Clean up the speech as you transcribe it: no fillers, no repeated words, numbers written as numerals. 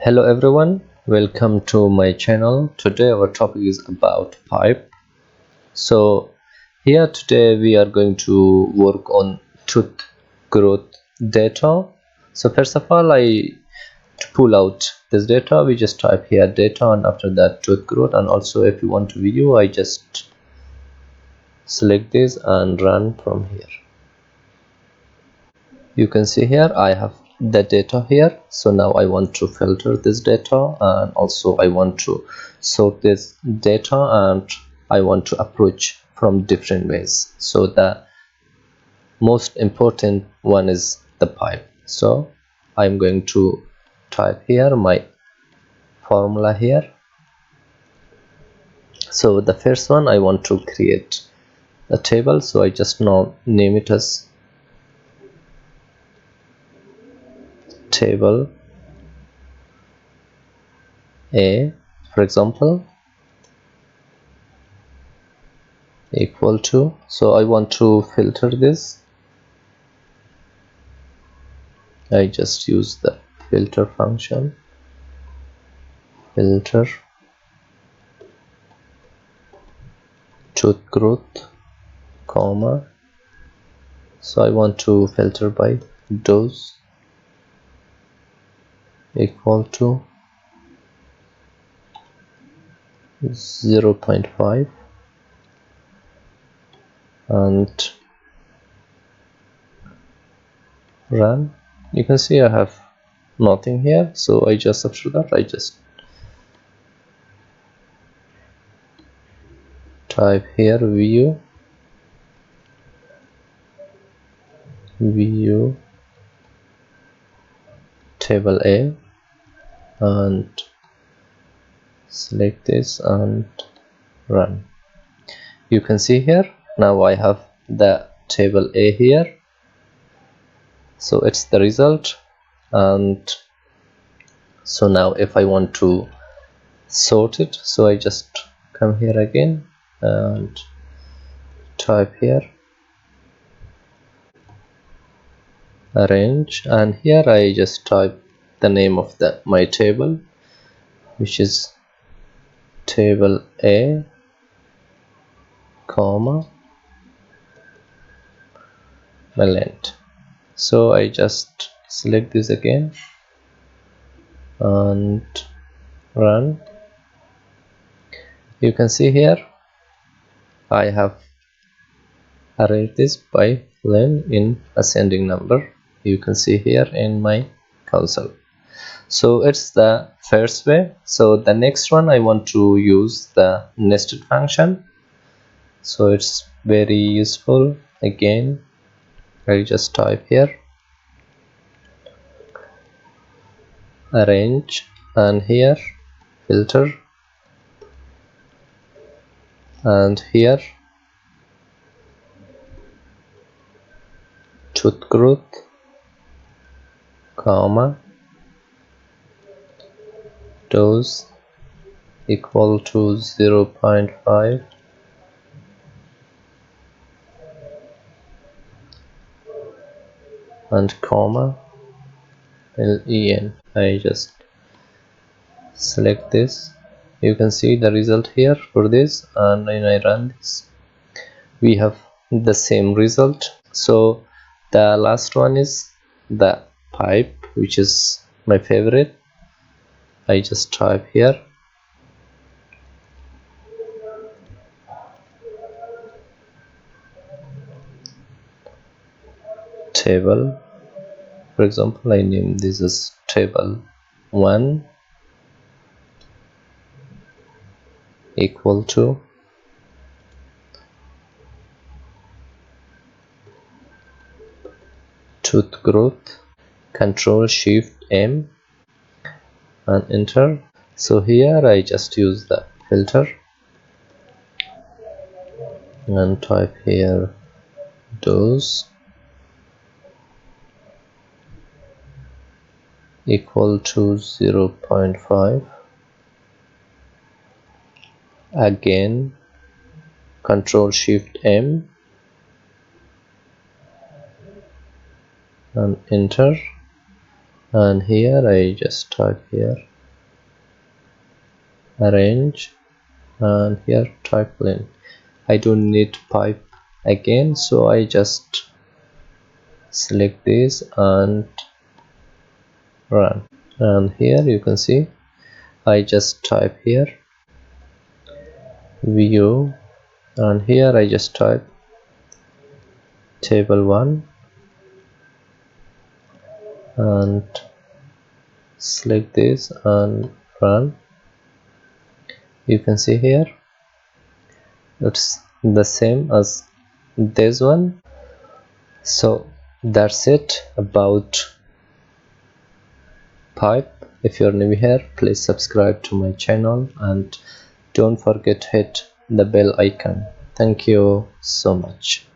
Hello everyone, welcome to my channel. Today our topic is about pipe. So here today we are going to work on tooth growth data. So first of all, to pull out this data, we just type here data, and after that tooth growth. And also if you want to view, I just select this and run from here. You can see here I have the data here. So now I want to filter this data, and also I want to sort this data, and I want to approach from different ways. So the most important one is the pipe. So I'm going to type here my formula here. So the first one, I want to create a table, so I just now name it as table A, for example, equal to, so I want to filter this. I just use the filter function, filter tooth growth, comma, so I want to filter by dose equal to 0.5 and run. You can see I have nothing here, so I just, after that, I just type here view table A and select this and run. You can see here now I have the table A here, so it's the result. And so now if I want to sort it, so I just come here again and type here arrange, and here I just type the name of my table, which is table A, comma, length. So I just select this again and run. You can see here I have arranged this by length in ascending number. You can see here in my console. So it's the first way. So the next one, I want to use the nested function. So it's very useful. Again, I just type here arrange, and here filter, and here tooth growth, comma, dose equal to 0.5 and comma len. I just select this. You can see the result here for this, and when I run this, we have the same result. So the last one is the pipe, which is my favorite. I just type here table, for example, I name this as table 1 equal to tooth growth, control shift M and enter. So here I just use the filter and type here dose equal to 0.5. Again control shift M and enter, and here I just type here arrange, and here type len. I don't need pipe again, so I just select this and run. And here you can see I just type here view, and here I just type table 1 and select this and run. You can see here it's the same as this one. So that's it about pipe. If you're new here, please subscribe to my channel and don't forget to hit the bell icon. Thank you so much.